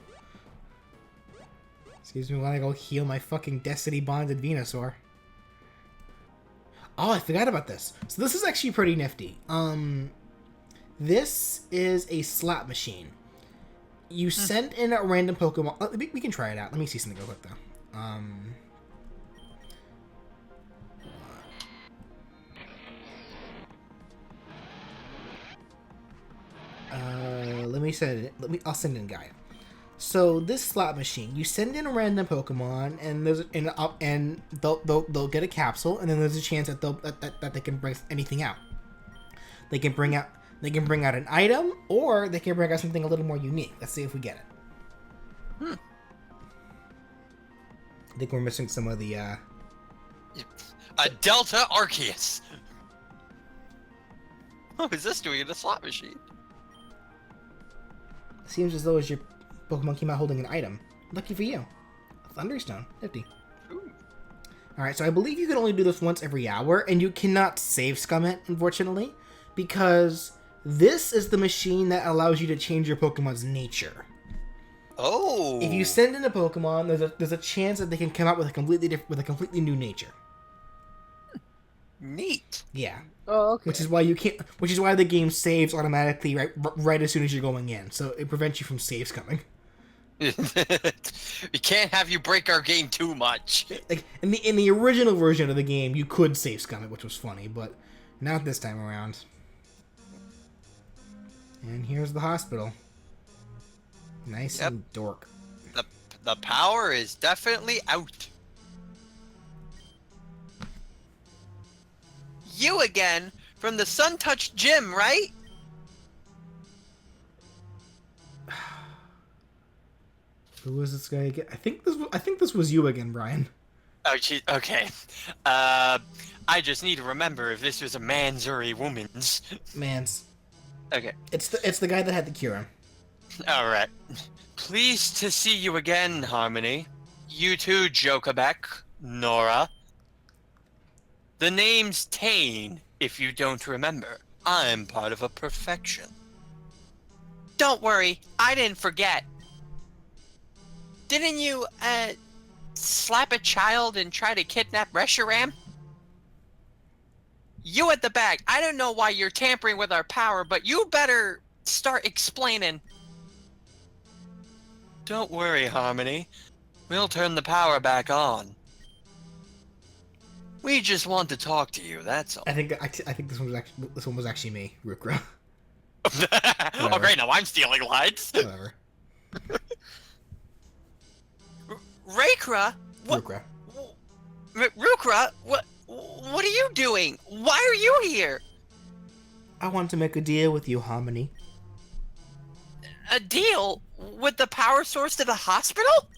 Excuse me while I go heal my fucking Destiny bonded Venusaur. Oh, I forgot about this. So this is actually pretty nifty. This is a slot machine. You send in a random Pokemon. We can try it out. Let me see something real quick though. Let me send it. I'll send in Gaia. So this slot machine, you send in a random Pokemon, and they'll get a capsule, and then there's a chance that that they can bring anything out. They can bring out an item, or they can bring out something a little more unique. Let's see if we get it. I think we're missing some of the A Delta Arceus. What is this doing in the slot machine? Seems as though as your Pokemon came out holding an item. Lucky for you. A Thunderstone. 50. Alright, so I believe you can only do this once every hour, and you cannot save scum it, unfortunately, because this is the machine that allows you to change your Pokemon's nature. Oh. If you send in a Pokemon, there's a chance that they can come out with a completely new nature. Neat. Yeah. Oh, okay. Which is why the game saves automatically right as soon as you're going in, so it prevents you from saves coming. We can't have you break our game too much. Like in the original version of the game, you could save scum it, which was funny, but not this time around. And here's the hospital. Nice and dork. The power is definitely out. You again from the Sun Touch Gym, right? Who was this guy again? I think this was you again, Brian. Oh, okay. I just need to remember if this was a man's or a woman's. Mans. Okay. It's the guy that had the cure. All right. Pleased to see you again, Harmony. You too, Jokabek, Nora. The name's Tane, if you don't remember. I'm part of a perfection. Don't worry, I didn't forget. Didn't you, slap a child and try to kidnap Reshiram? You at the back, I don't know why you're tampering with our power, but you better start explaining. Don't worry, Harmony. We'll turn the power back on. We just want to talk to you, that's all. I think this one was actually me, Rukra. Oh great, now I'm stealing lines. Whatever. Raykra? What? Rukra. Rukra? What are you doing? Why are you here? I want to make a deal with you, Harmony. A deal? With the power source to the hospital?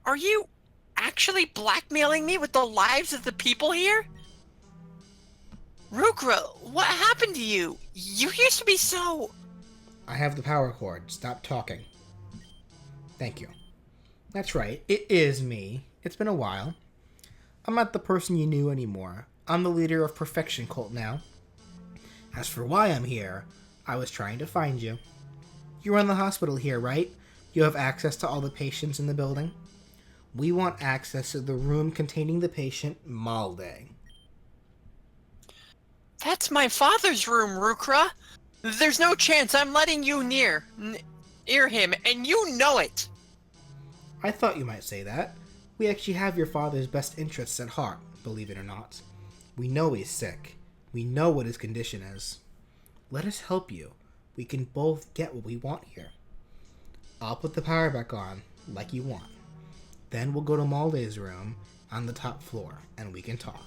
Are you actually blackmailing me with the lives of the people here? Rukra, what happened to you? You used to be so... I have the power cord. Stop talking. Thank you. That's right. It is me. It's been a while. I'm not the person you knew anymore. I'm the leader of Perfection Cult now. As for why I'm here, I was trying to find you. You run the hospital here, right? You have access to all the patients in the building? We want access to the room containing the patient, Malde. That's my father's room, Rukra. There's no chance I'm letting you near him, and you know it. I thought you might say that. We actually have your father's best interests at heart, believe it or not. We know he's sick. We know what his condition is. Let us help you. We can both get what we want here. I'll put the power back on, like you want. Then we'll go to Malde's room on the top floor, and we can talk.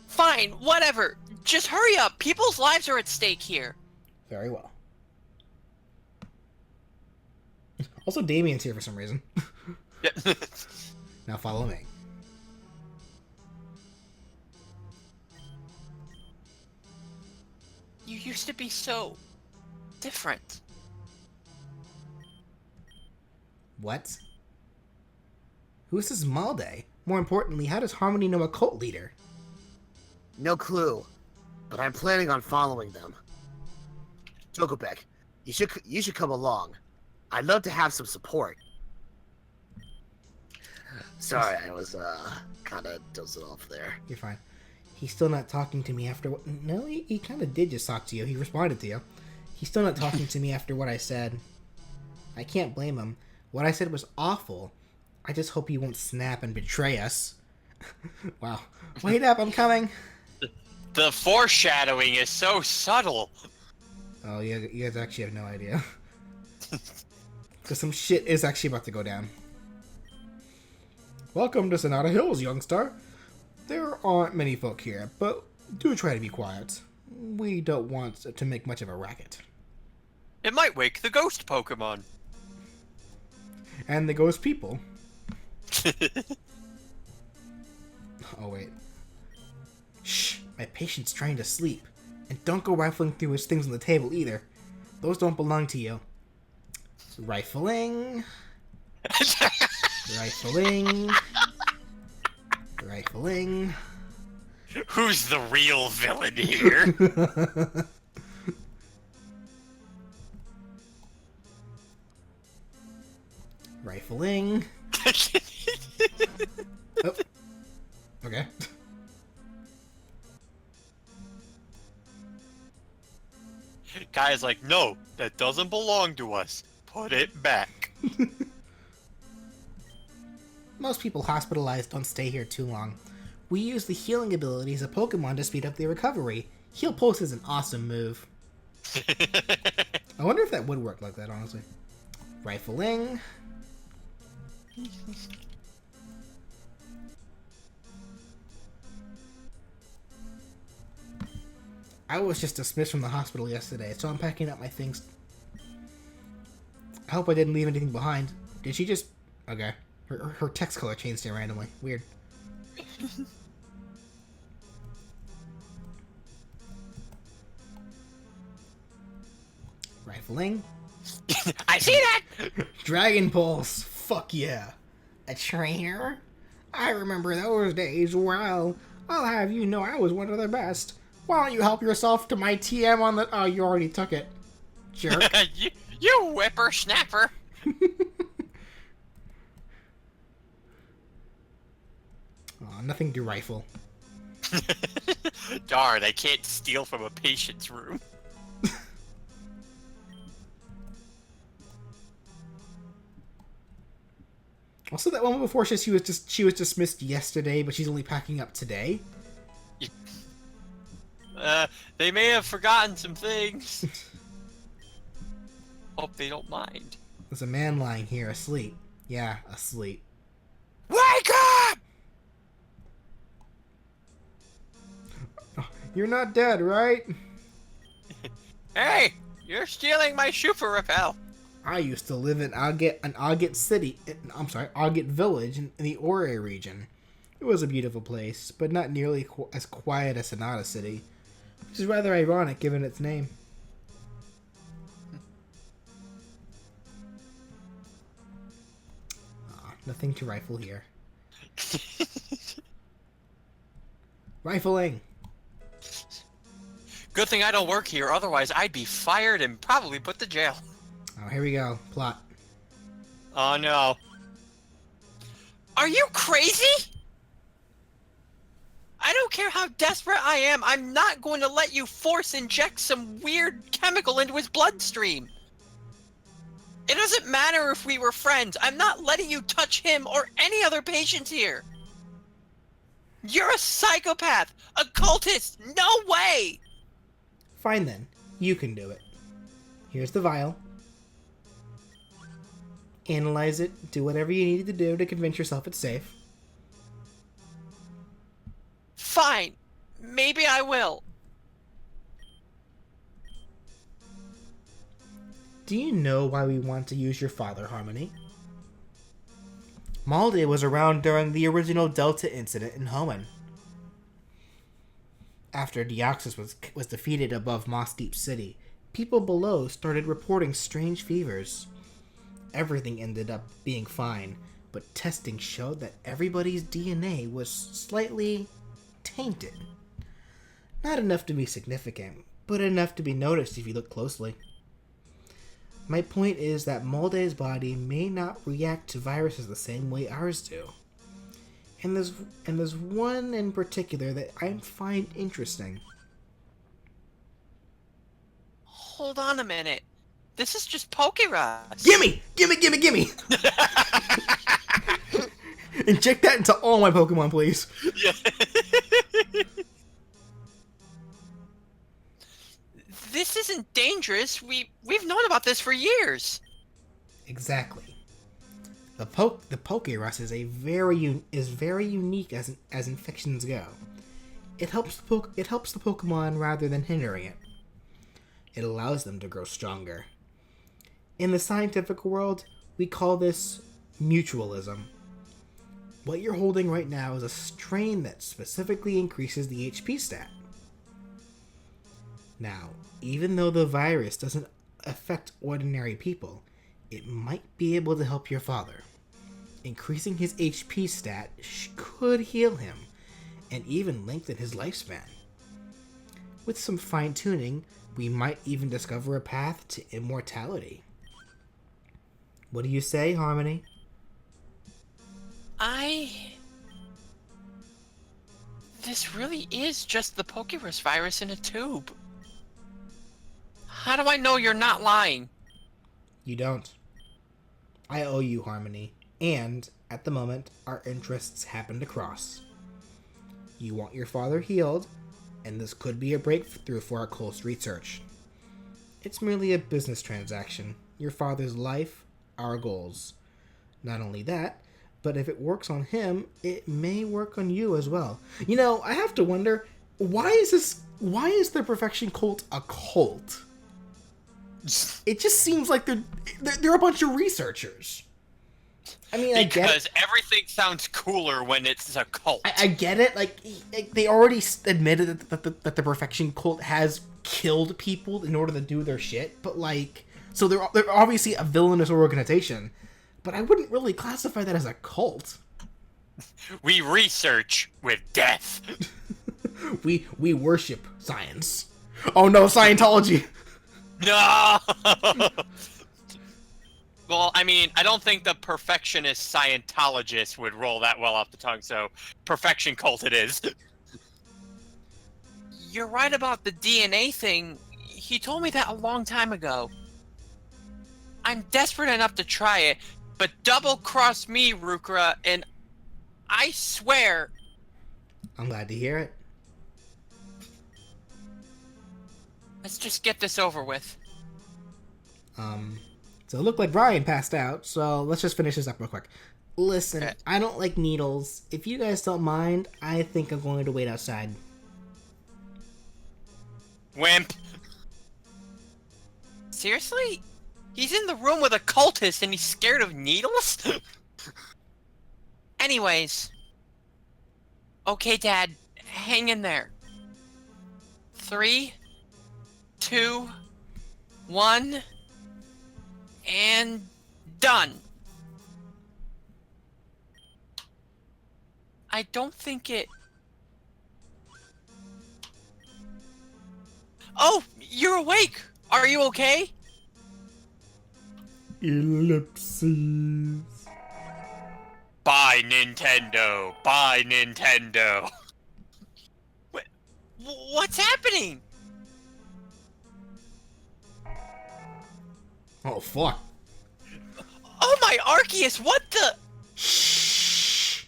Fine, whatever. Just hurry up. People's lives are at stake here. Very well. Also, Damien's here for some reason. Yeah. Now follow me. You used to be so... different. What? Who is this Malde? More importantly, how does Harmony know a cult leader? No clue, but I'm planning on following them. Jokobek, you should come along. I'd love to have some support. Sorry, I was kind of dozing off there. You're fine. He's still not talking to me after what... No, he kind of did just talk to you. He responded to you. He's still not talking to me after what I said. I can't blame him. What I said was awful. I just hope he won't snap and betray us. Wow. Wait up, I'm coming. The foreshadowing is so subtle. Oh, you guys actually have no idea. Because some shit is actually about to go down. Welcome to Sonata Hills, youngster. There aren't many folk here, but do try to be quiet. We don't want to make much of a racket. It might wake the ghost Pokemon. And the ghost people. Oh, wait. Shh, my patient's trying to sleep. And don't go rifling through his things on the table either. Those don't belong to you. Rifling. Rifling. Rifling. Who's the real villain here? Rifling. Oh. Okay. Guy's like, no, that doesn't belong to us. Put it back. Most people hospitalized don't stay here too long. We use the healing abilities of Pokemon to speed up their recovery. Heal Pulse is an awesome move. I wonder if that would work like that, honestly. Rifling. I was just dismissed from the hospital yesterday, so I'm packing up my things. I hope I didn't leave anything behind. Did she just... Okay. Her text color changed here randomly. Weird. Rifling. I see that! Dragon Pulse. Fuck yeah. A trainer? I remember those days well. I'll have you know I was one of the best. Why don't you help yourself to my TM on the... Oh, you already took it. Jerk. you whippersnapper! Oh, nothing to rifle. Darn, I can't steal from a patient's room. Also, that woman before she was dismissed yesterday, but she's only packing up today. They may have forgotten some things. Hope they don't mind. There's a man lying here asleep. Yeah, asleep. Wake up! Oh, you're not dead, right? Hey, you're stealing my super repel. I used to live in Auget City. Auget Village in the Ore region. It was a beautiful place, but not nearly as quiet as Sonata City, which is rather ironic given its name. Nothing to rifle here. Rifling! Good thing I don't work here, otherwise I'd be fired and probably put to jail. Oh, here we go. Plot. Oh no. Are you crazy? I don't care how desperate I am, I'm not going to let you force inject some weird chemical into his bloodstream. It doesn't matter if we were friends, I'm not letting you touch him or any other patients here. You're a psychopath, a cultist, no way! Fine then. You can do it. Here's the vial. Analyze it, do whatever you need to do to convince yourself it's safe. Fine. Maybe I will. Do you know why we want to use your father, Harmony? Malde was around during the original Delta incident in Hoenn. After Deoxys was defeated above Moss Deep City, people below started reporting strange fevers. Everything ended up being fine, but testing showed that everybody's DNA was slightly tainted. Not enough to be significant, but enough to be noticed if you look closely. My point is that Malde's body may not react to viruses the same way ours do. And there's one in particular that I find interesting. Hold on a minute. This is just Pokerus. Gimme! Inject that into all my Pokemon, please. Yeah. This isn't dangerous. We've known about this for years. Exactly. The Pokerus is very unique as infections go. It helps the Pokemon rather than hindering it. It allows them to grow stronger. In the scientific world, we call this mutualism. What you're holding right now is a strain that specifically increases the HP stat. Now, even though the virus doesn't affect ordinary people, it might be able to help your father. Increasing his HP stat could heal him, and even lengthen his lifespan. With some fine-tuning, we might even discover a path to immortality. What do you say, Harmony? This really is just the Pokerus virus in a tube. How do I know you're not lying? You don't. I owe you, Harmony, and, at the moment, our interests happen to cross. You want your father healed, and this could be a breakthrough for our close research. It's merely a business transaction. Your father's life, our goals. Not only that, but if it works on him, it may work on you as well. You know, I have to wonder, why is the Perfection Cult a cult? It just seems like they're a bunch of researchers. I mean, I get it. Because everything sounds cooler when it's a cult. I get it. Like, they already admitted that the perfection cult has killed people in order to do their shit. But like, so they're obviously a villainous organization. But I wouldn't really classify that as a cult. We research with death. we worship science. Oh no, Scientology. No. Well, I mean, I don't think the perfectionist Scientologist would roll that well off the tongue, so perfection cult it is. You're right about the DNA thing. He told me that a long time ago. I'm desperate enough to try it, but double-cross me, Rukra, and I swear... I'm glad to hear it. Let's just get this over with. So it looked like Brian passed out, so let's just finish this up real quick. Listen, Okay. I don't like needles. If you guys don't mind, I think I'm going to wait outside. Wimp. Seriously? He's in the room with a cultist and he's scared of needles? Anyways. Okay, Dad. Hang in there. 3, 2, 1... and done. I don't think it... Oh, you're awake. Are you okay? Ellipses. Buy Nintendo. Buy Nintendo. What's happening? Oh, fuck. Oh my Arceus, what the... Shh.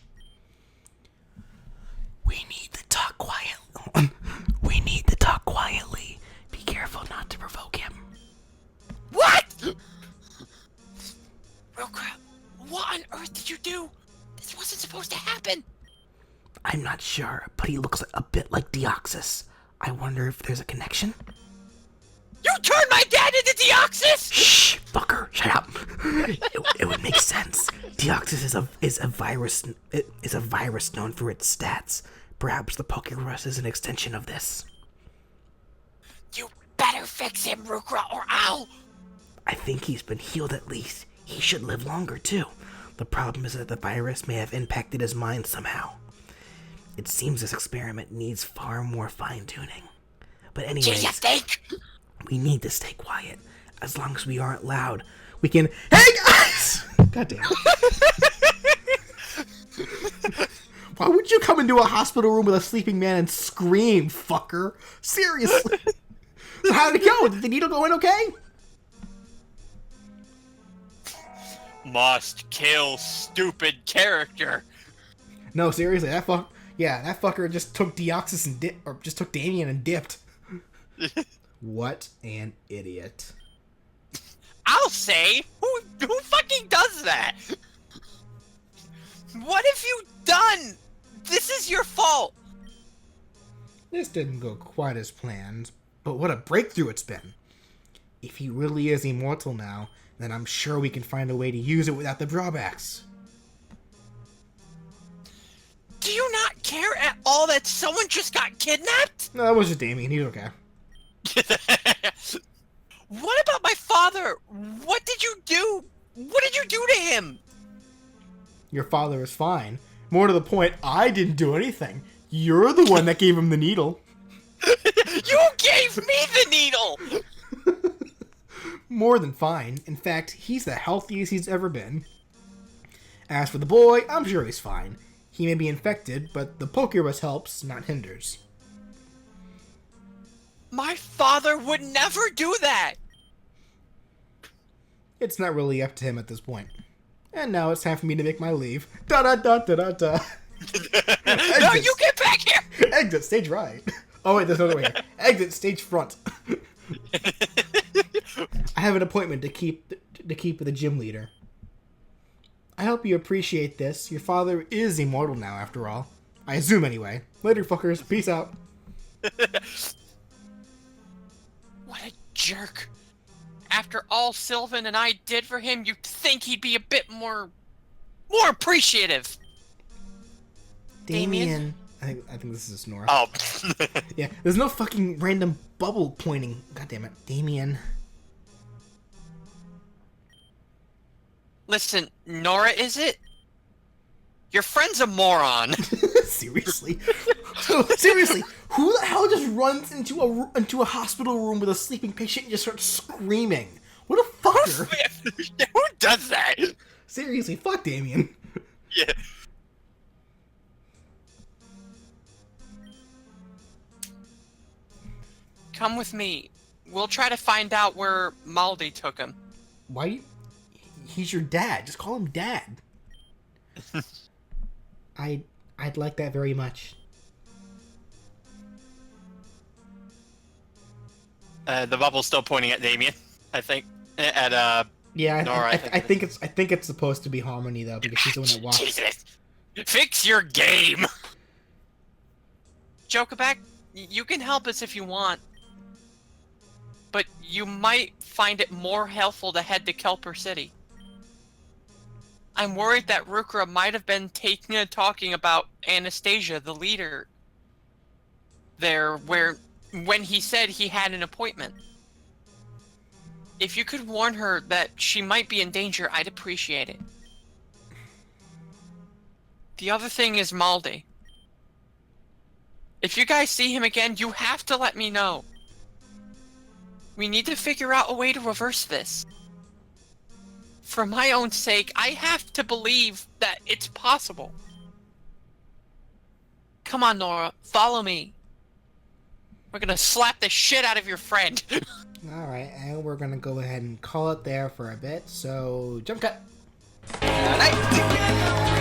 We need to talk quietly. We need to talk quietly. Be careful not to provoke him. What? Real crap. What on earth did you do? This wasn't supposed to happen. I'm not sure, but he looks a bit like Deoxys. I wonder if there's a connection? You turned my dad into Deoxys? Shh, fucker, shut up. It would make sense. Deoxys is a virus known for its stats. Perhaps the Pokerus is an extension of this. You better fix him, Rukra, or I'll... I think he's been healed at least. He should live longer too. The problem is that the virus may have impacted his mind somehow. It seems this experiment needs far more fine-tuning. But Do you anyways, think? we need to stay quiet. As long as we aren't loud, we can... Hey guys! God damn it. Why would you come into a hospital room with a sleeping man and scream, fucker? Seriously. So how'd it go? Did the needle go in okay? Must kill stupid character. No, seriously, that fucker just took Deoxys and just took Damien and dipped. What an idiot. I'll say, who fucking does that? What have you done? This is your fault. This didn't go quite as planned, but what a breakthrough it's been. If he really is immortal now, then I'm sure we can find a way to use it without the drawbacks. Do you not care at all that someone just got kidnapped? No, that was just Damien. He's okay. What about my father? What did you do? What did you do to him? Your father is fine. More to the point, I didn't do anything. You're the one that gave him the needle. You gave me the needle! More than fine. In fact, he's the healthiest he's ever been. As for the boy, I'm sure he's fine. He may be infected, but the Pokerus helps, not hinders. My father would never do that! It's not really up to him at this point. And now it's time for me to make my leave. Da da da da da da. No, you get back here! Exit stage right. Oh wait, there's another way. Exit stage front. I have an appointment to keep with the gym leader. I hope you appreciate this. Your father is immortal now, after all. I assume anyway. Later, fuckers. Peace out. What a jerk. After all Sylvan and I did for him, you'd think he'd be a bit more more appreciative. Damien. I think this is Nora. Oh. Yeah, there's no fucking random bubble pointing. God damn it. Damien. Listen, Nora, is it? Your friend's a moron. Seriously? Seriously, who the hell just runs into a hospital room with a sleeping patient and just starts screaming? What a fucker! Who does that? Seriously, fuck Damien. Yeah. Come with me. We'll try to find out where Maldi took him. Why? He's your dad. Just call him Dad. I'd like that very much. The bubble's still pointing at Damien, I think. At Yeah, Nora, I think it's supposed to be Harmony though, because she's the one that walks. Jesus. Fix your game. Jokerback, you can help us if you want. But you might find it more helpful to head to Kelper City. I'm worried that Rukra might have been talking about Anastasia, the leader, there, when he said he had an appointment. If you could warn her that she might be in danger, I'd appreciate it. The other thing is Maldi. If you guys see him again, you have to let me know. We need to figure out a way to reverse this. For my own sake, I have to believe that it's possible. Come on, Nora, follow me. We're gonna slap the shit out of your friend. Alright, and we're gonna go ahead and call it there for a bit, so jump cut! Night.